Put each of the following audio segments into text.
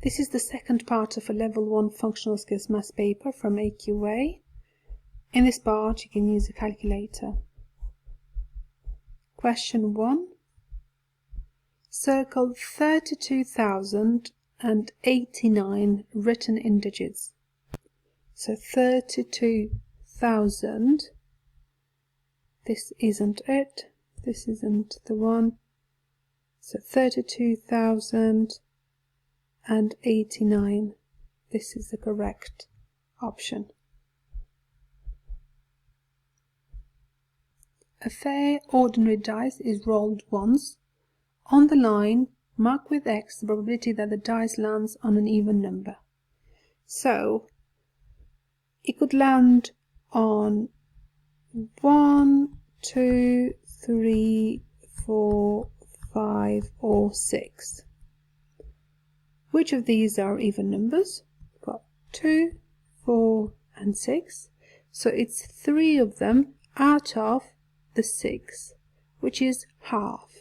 This is the second part of a Level 1 Functional Skills Maths paper from AQA. In this part you can use a calculator. Question 1. Circle 32,089 written in digits. So 32,000, this isn't it, this isn't the one. So 32,089, this is the correct option. A fair ordinary dice is rolled once. On the line, mark with X the probability that the dice lands on an even number. So, it could land on 1, 2, 3, 4, 5 or 6. Which of these are even numbers? We've got 2, 4 and 6. So it's 3 of them out of the 6, which is half.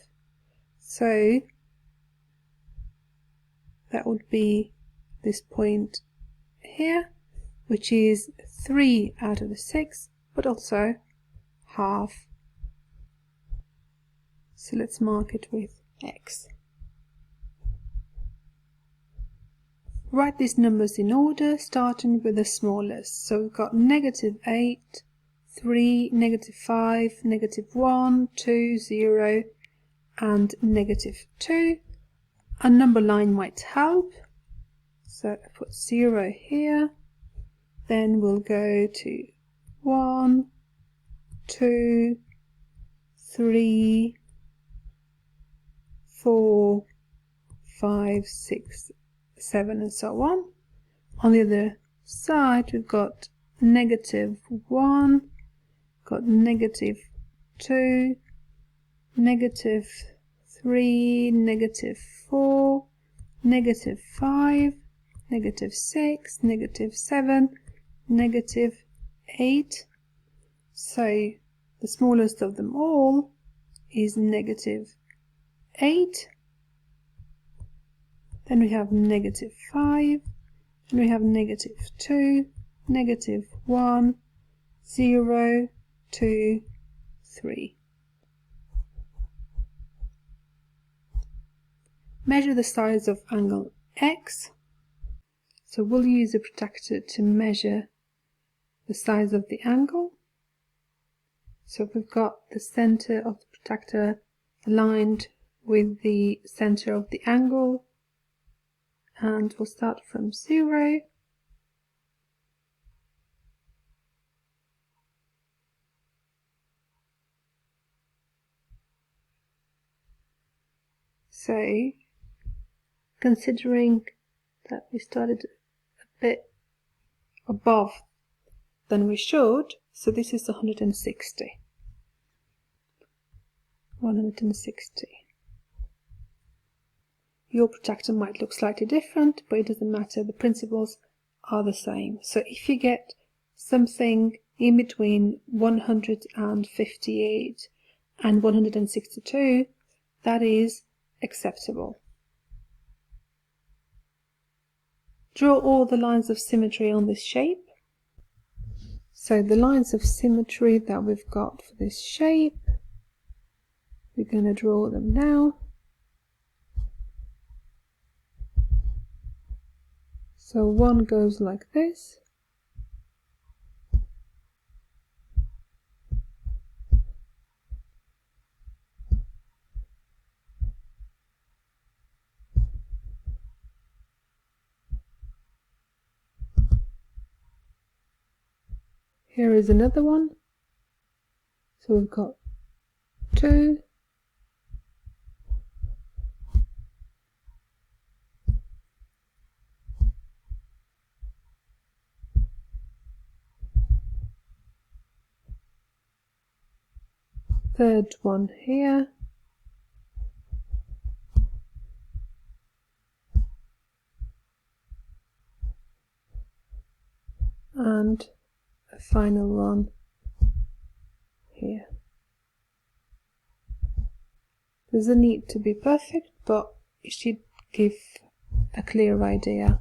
So that would be this point here, which is 3 out of the 6, but also half. So let's mark it with X. Write these numbers in order, starting with the smallest. So we've got -8, 3, -5, -1, 2, 0, and -2. A number line might help. So I put 0 here. Then we'll go to 1, 2, 3, 4, 5, 6, 7 and so on. On the other side we've got -1, got -2, -3, -4, -5, -6, -7, -8. So the smallest of them all is -8. Then we have -5, and we have -2, -1, 0, 2, 3. Measure the size of angle X. So we'll use a protractor to measure the size of the angle. So we've got the center of the protractor aligned with the center of the angle, and we'll start from 0. So, considering that we started a bit above than we should, so this is 160. 160. Your protractor might look slightly different, but it doesn't matter, the principles are the same. So if you get something in between 158 and 162, that is acceptable. Draw all the lines of symmetry on this shape. So the lines of symmetry that we've got for this shape, we're going to draw them now. So one goes like this. Here is another one. So we've got 2, third one here, and a final one here. Doesn't need to be perfect, but it should give a clear idea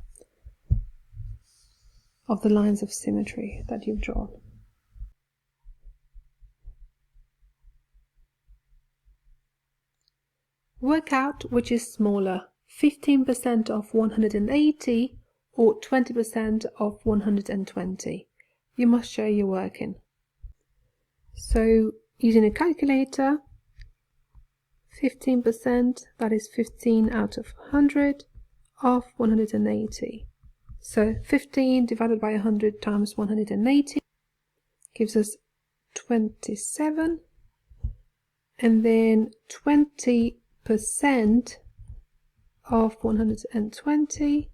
of the lines of symmetry that you've drawn. Work out which is smaller, 15% of 180 or 20% of 120. You must show your working. So using a calculator, 15%, that is 15 out of 100 of 180. So 15 divided by 100 times 180 gives us 27, and then 20% of 120.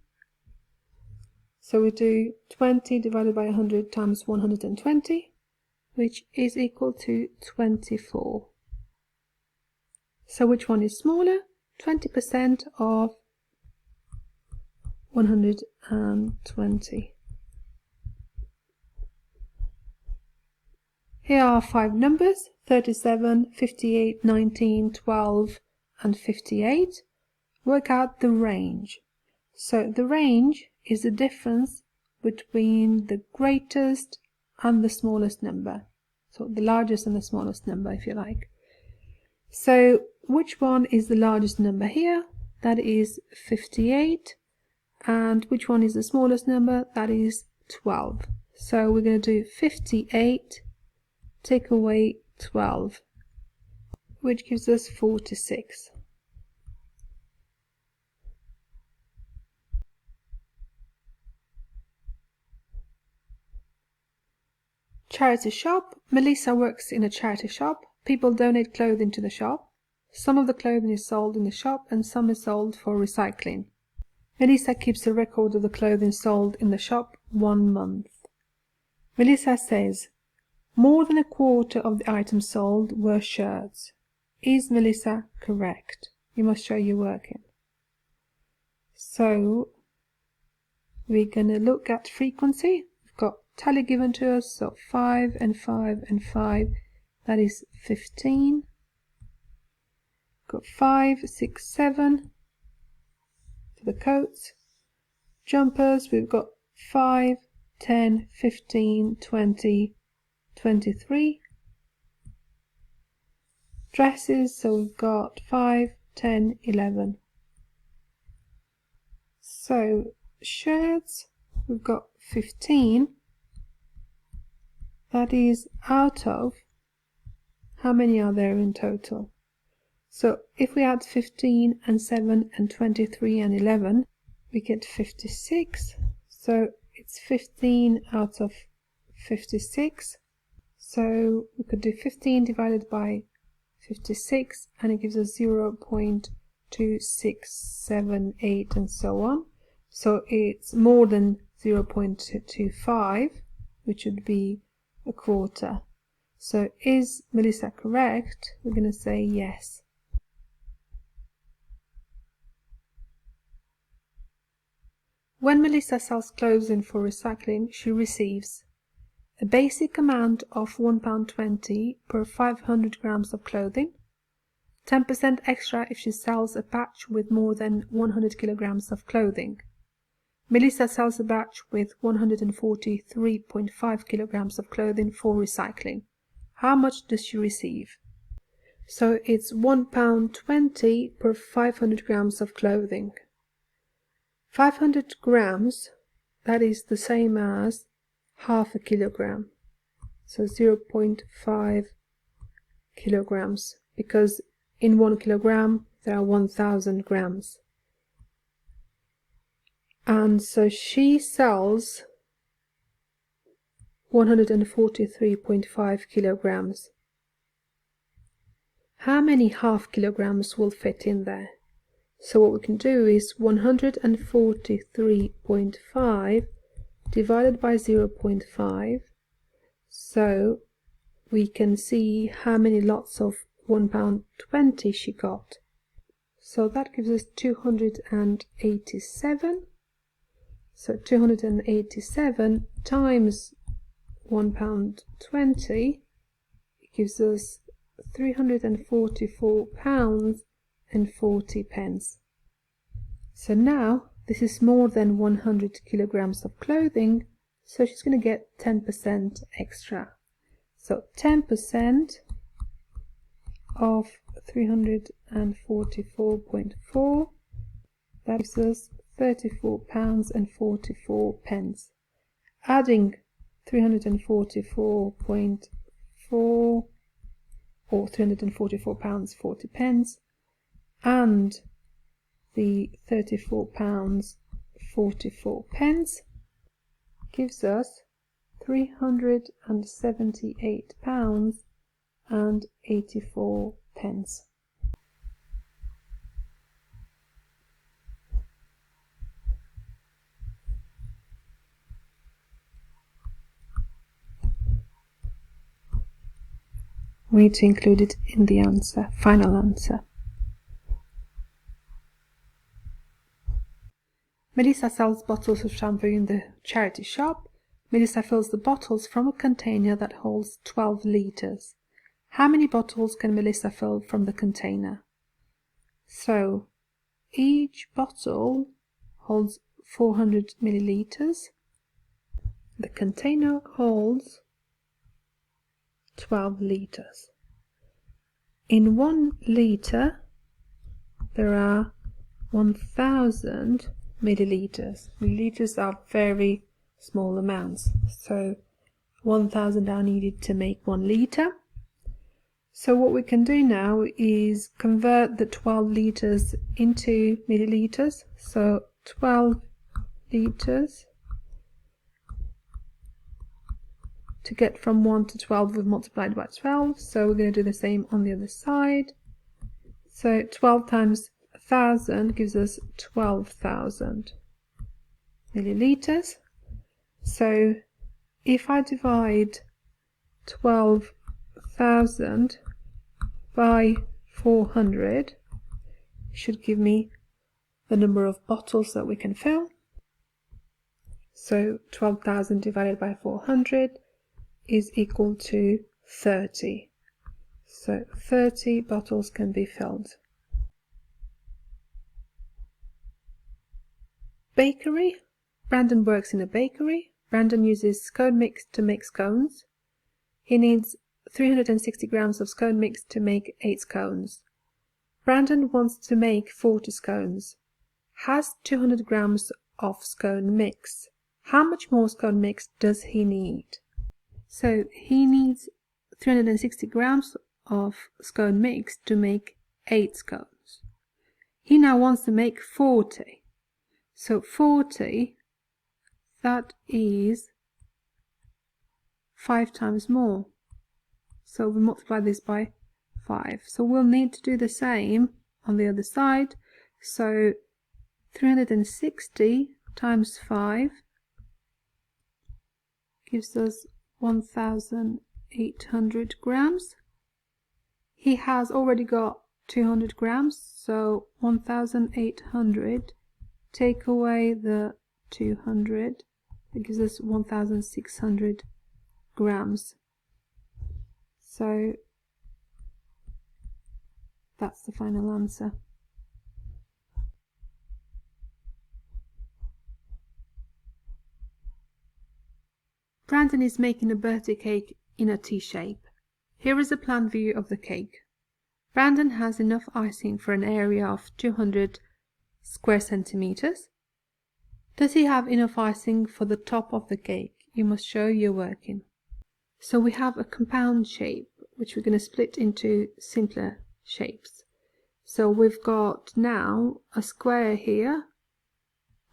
So we do 20 divided by 100 times 120, which is equal to 24. So which one is smaller? 20% of 120. Here are 5 numbers, 37, 58, 19, 12 and 58. Work out the range. So the range is the difference between the greatest and the smallest number. So the largest and the smallest number, if you like. So which one is the largest number here? That is 58. And which one is the smallest number? That is 12. So we're going to do 58, take away 12, which gives us 46. Charity shop. Melissa works in a charity shop. People donate clothing to the shop. Some of the clothing is sold in the shop and some is sold for recycling. Melissa keeps a record of the clothing sold in the shop 1 month. Melissa says, more than a quarter of the items sold were shirts. Is Melissa correct? You must show your working. So we're going to look at frequency. We've got tally given to us, so 5 and 5 and 5, that is 15. Got 5, 6, 7 for the coats. Jumpers, we've got 5, 10, 15, 20, 23. Dresses, so we've got 5, 10, 11. So shirts, we've got 15. That is out of, how many are there in total? So if we add 15 and 7 and 23 and 11, we get 56. So it's 15 out of 56. So we could do 15 divided by 56 and it gives us 0.2678 and so on. So it's more than 0.25, which would be a quarter. So is Melissa correct? We're going to say yes. When Melissa sells clothing for recycling, she receives a basic amount of £1.20 per 500 grams of clothing, 10% extra if she sells a batch with more than 100 kilograms of clothing. Melissa sells a batch with 143.5 kilograms of clothing for recycling. How much does she receive? So it's £1.20 per 500 grams of clothing. 500 grams, that is the same as half a kilogram. So 0.5 kilograms, because in 1 kilogram there are 1000 grams. And so she sells 143.5 kilograms. How many half kilograms will fit in there? So what we can do is 143.5 divided by 0.5. So we can see how many lots of £1.20 she got. So that gives us 287. So 287 times £1.20 gives us £344.40. So now this is more than 100 kilograms of clothing, so she's going to get 10% extra. So 10% of 344.4, that gives us £34.44. Adding 344.4 or £344.40 and the £34.44 gives us £378.84. We need to include it in the answer, final answer. Melissa sells bottles of shampoo in the charity shop. Melissa fills the bottles from a container that holds 12 litres. How many bottles can Melissa fill from the container? So, each bottle holds 400 millilitres. The container holds 12 litres. In 1 litre, there are 1000 millilitres. Millilitres are very small amounts, so 1000 are needed to make 1 litre. So what we can do now is convert the 12 litres into millilitres. So 12 litres, to get from 1 to 12 we've multiplied by 12, so we're going to do the same on the other side. So 12 times 1000 gives us 12,000 millilitres. So if I divide 12,000 by 400, it should give me the number of bottles that we can fill. So 12,000 divided by 400 is equal to 30. So 30 bottles can be filled. Bakery. Brandon works in a bakery. Brandon uses scone mix to make scones. He needs 360 grams of scone mix to make 8 scones. Brandon wants to make 40 scones. Has 200 grams of scone mix. How much more scone mix does he need? So he needs 360 grams of scone mix to make 8 scones. He now wants to make 40. So 40, that is 5 times more. So we multiply this by 5. So we'll need to do the same on the other side. So 360 times 5 gives us 1,800 grams. He has already got 200 grams, so 1,800, take away the 200, that gives us 1,600 grams. So that's the final answer. Brandon is making a birthday cake in a T-shape. Here is a plan view of the cake. Brandon has enough icing for an area of 200 square centimeters. Does he have enough icing for the top of the cake? You must show your working. So we have a compound shape, which we're going to split into simpler shapes. So we've got now a square here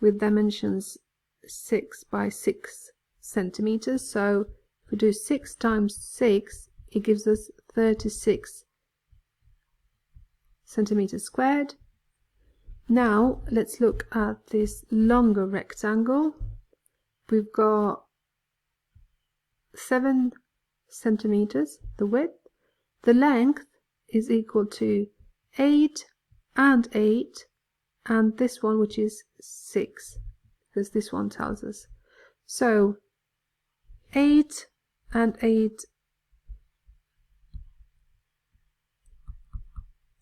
with dimensions 6 by 6 centimeters. So if we do 6 times 6, it gives us 36 centimeters squared. Now let's look at this longer rectangle. We've got 7 centimeters, the width. The length is equal to 8 and 8, and this one, which is 6, because this one tells us. So 8 and 8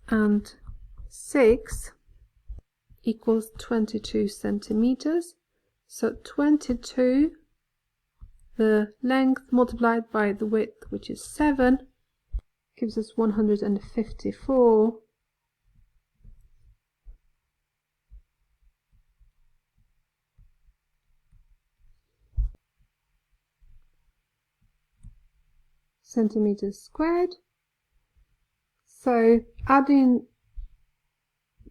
and 6 equals 22 centimeters. So 22, the length multiplied by the width, which is 7, gives us 154 centimeters squared. So adding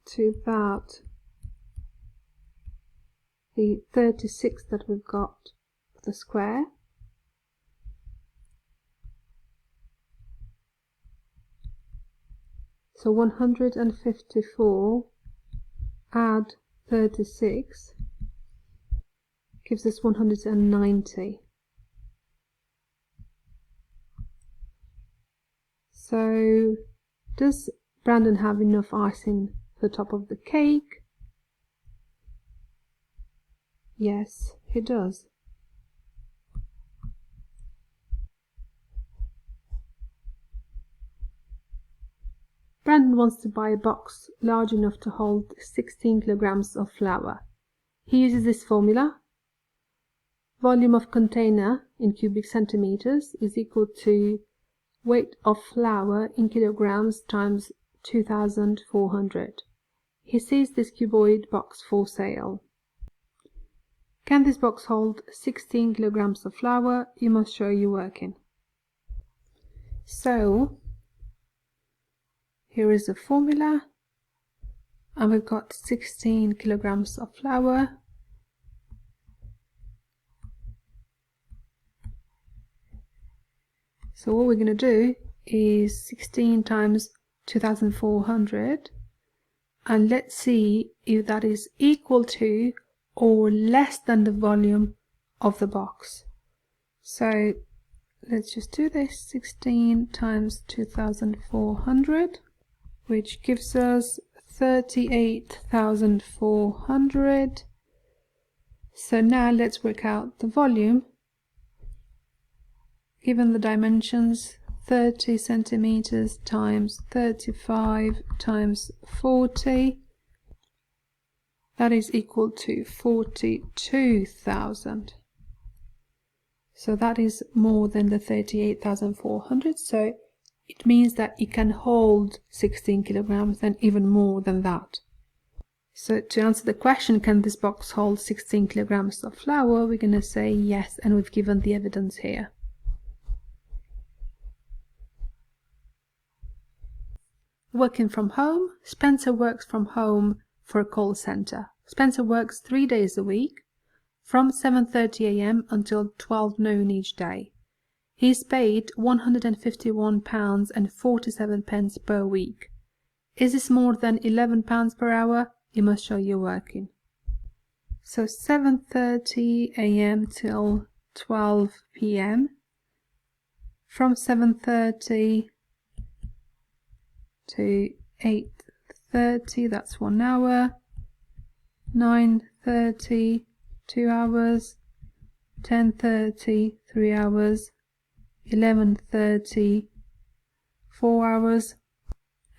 to that the 36 that we've got for the square, so 154 add 36 gives us 190. So does Brandon have enough icing for the top of the cake? Yes, he does. Brandon wants to buy a box large enough to hold 16 kilograms of flour. He uses this formula. Volume of container in cubic centimeters is equal to weight of flour in kilograms times 2,400. He sees this cuboid box for sale. Can this box hold 16 kilograms of flour? You must show you working. So here is the formula, and we've got 16 kilograms of flour. So what we're going to do is 16 times 2,400, and let's see if that is equal to or less than the volume of the box. So let's just do this. 16 times 2,400, which gives us 38,400. So now let's work out the volume. Given the dimensions, 30 centimeters times 35 times 40, that is equal to 42,000. So that is more than the 38,400. So it means that it can hold 16 kilograms and even more than that. So to answer the question, can this box hold 16 kilograms of flour, we're going to say yes, and we've given the evidence here. Working from home. Spencer works from home for a call center. Spencer works 3 days a week from 7:30 a.m. until 12 noon each day. He's paid £151.47 per week. Is this more than £11 per hour? You must show you're working. So 7:30 a.m. till 12 p.m. From 7:30 to 8:30, that's 1 hour. 9:30, 2 hours. 10:30, 3 hours. 11:30, 4 hours.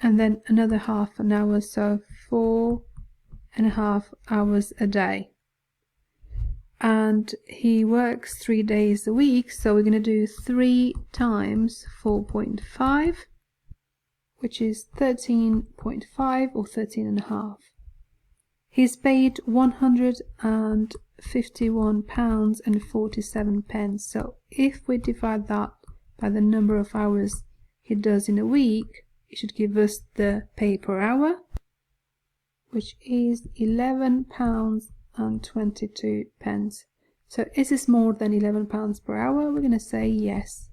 And then another half an hour, so 4.5 hours a day. And he works 3 days a week, so we're going to do 3 times 4.5, which is 13.5 or 13.5. He's paid £151.47. So if we divide that by the number of hours he does in a week, it should give us the pay per hour, which is £11.22. So is this more than £11 per hour? We're going to say yes.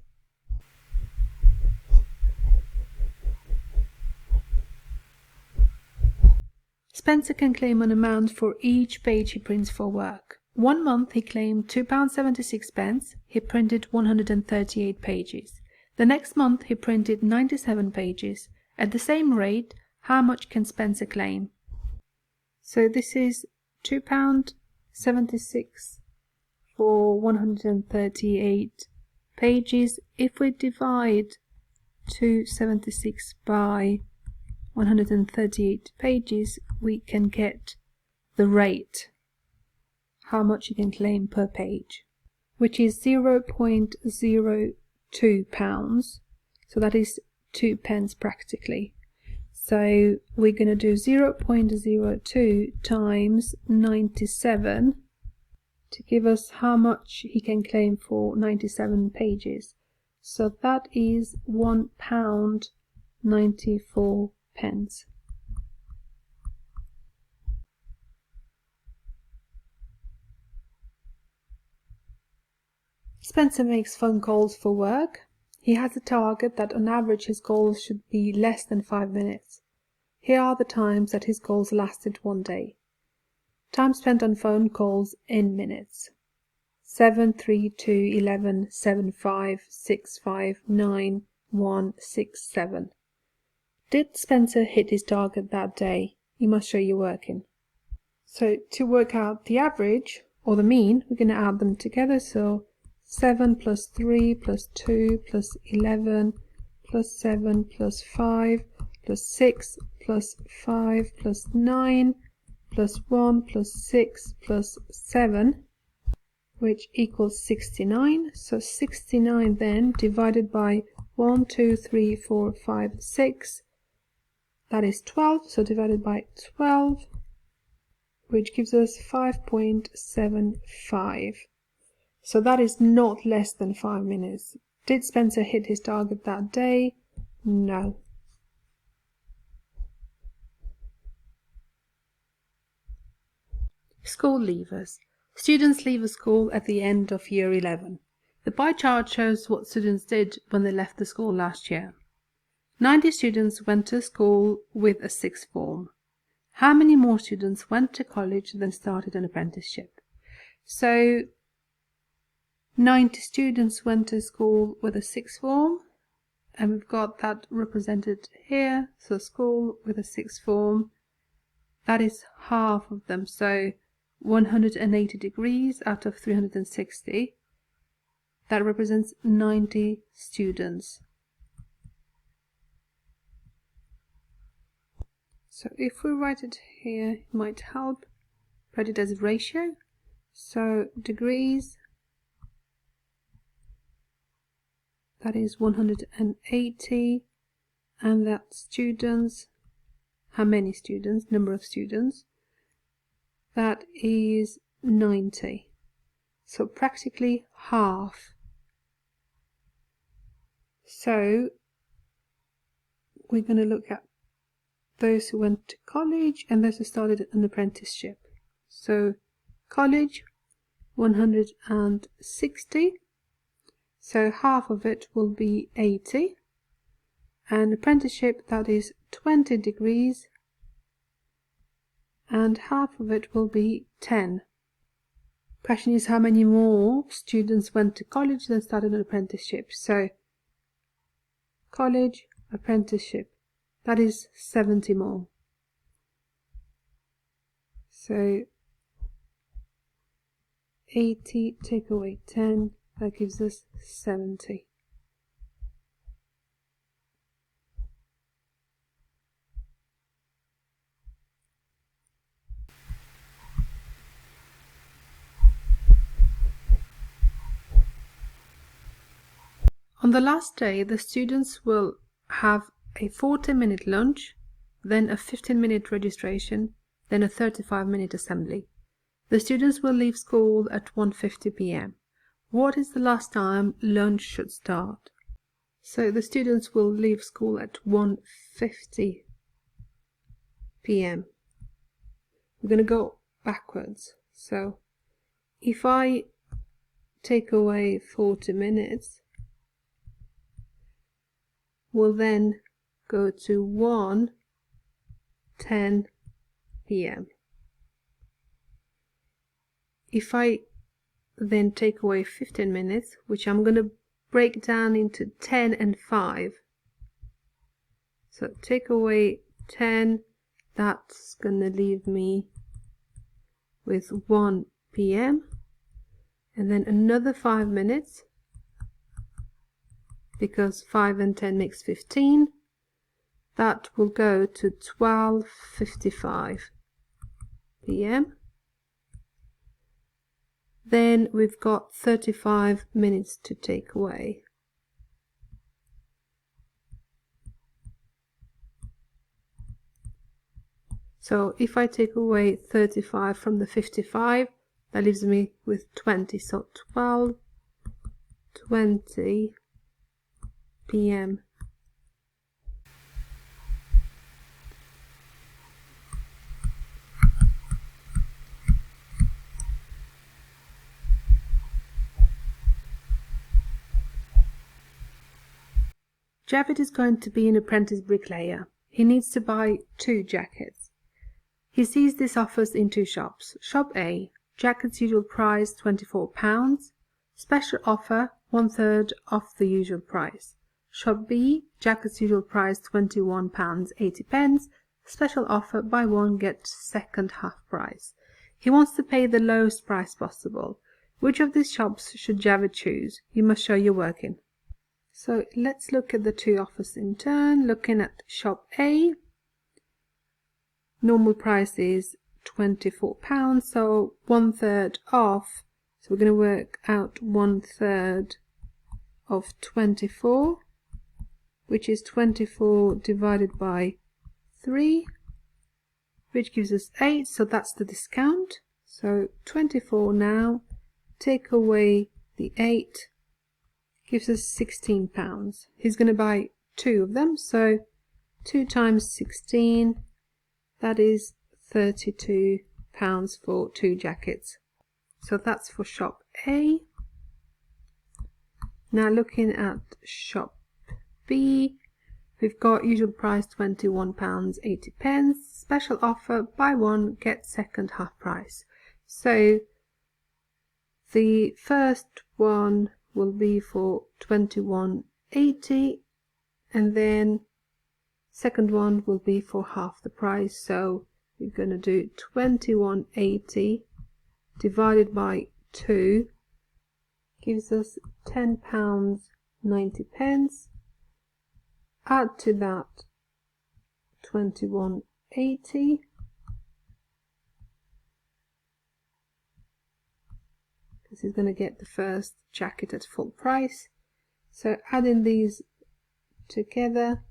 Spencer can claim an amount for each page he prints for work. 1 month he claimed £2.76, he printed 138 pages. The next month he printed 97 pages. At the same rate, how much can Spencer claim? So this is £2.76 for 138 pages. If we divide 276 by 138 pages, we can get the rate, how much you can claim per page, which is 0.02 pounds. So that is 2 pence practically. So we're going to do 0.02 times 97 to give us how much he can claim for 97 pages. So that is £1.94. Spencer makes phone calls for work. He has a target that on average his calls should be less than 5 minutes. Here are the times that his calls lasted one day. Time spent on phone calls in minutes: 7, 3, 2, 11, 7, 5, 6, 5, 9, 1, 6, 7. Did Spencer hit his target that day? You must show you're working. So to work out the average or the mean, we're going to add them together. So 7 plus 3 plus 2 plus 11 plus 7 plus 5 plus 6 plus 5 plus 9 plus 1 plus 6 plus 7, which equals 69. So 69 then divided by 1, 2, 3, 4, 5, 6, that is 12. So divided by 12, which gives us 5.75. So that is not less than 5 minutes. Did Spencer hit his target that day? No. School leavers. Students leave a school at the end of year 11. The pie chart shows what students did when they left the school last year. 90 students went to school with a sixth form. How many more students went to college than started an apprenticeship? So 90 students went to school with a sixth form, and we've got that represented here. So school with a sixth form, that is half of them. So 180 degrees out of 360, that represents 90 students. So if we write it here, it might help. Write it as a ratio. So degrees, that is 180, and that students, how many students, number of students, that is 90. So practically half. So we're going to look at those who went to college and those who started an apprenticeship. So college, 160. So half of it will be 80. And apprenticeship, that is 20 degrees. And half of it will be 10. Question is, how many more students went to college than started an apprenticeship? So college, apprenticeship, that is 70 more. So 80 take away 10, that gives us 70. On the last day, the students will have a 40-minute lunch, then a 15-minute registration, then a 35-minute assembly. The students will leave school at 1:50 p.m. What is the last time lunch should start? So the students will leave school at 1:50 p.m. We're going to go backwards. So if I take away 40 minutes, we'll then go to 1:10 p.m. If I then take away 15 minutes, which I'm going to break down into 10 and 5. So take away 10, that's going to leave me with 1 p.m. and then another 5 minutes, because 5 and 10 makes 15. That will go to 12:55. p.m. Then we've got 35 minutes to take away. So if I take away 35 from the 55, that leaves me with 20. So 12:20 p.m. Javid is going to be an apprentice bricklayer. He needs to buy 2 jackets. He sees these offers in 2 shops. Shop A, jackets usual price £24, special offer 1/3 off the usual price. Shop B, jackets usual price £21.80, special offer buy one get second half price. He wants to pay the lowest price possible. Which of these shops should Javid choose? You must show your working. So let's look at the 2 offers in turn. Looking at shop A, normal price is £24, so 1/3 off. So we're going to work out 1/3 of 24, which is 24 divided by 3, which gives us 8. So that's the discount. So 24 now, take away the 8, gives us £16. He's going to buy 2 of them, so 2 times 16, that is £32 for 2 jackets. So that's for shop A. Now looking at shop B, we've got usual price £21.80, special offer buy one get second half price. So the first one will be for £21.80, and then second one will be for half the price. So we're going to do £21.80 divided by 2 gives us £10.90. Add to that £21.80, because he's going to get the first jacket at full price. So adding these together,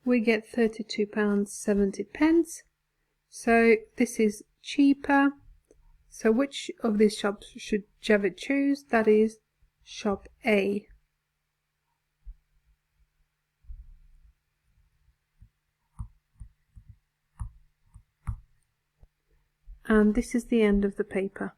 we get £32.70. So this is cheaper. So which of these shops should Javid choose? That is shop A. And this is the end of the paper.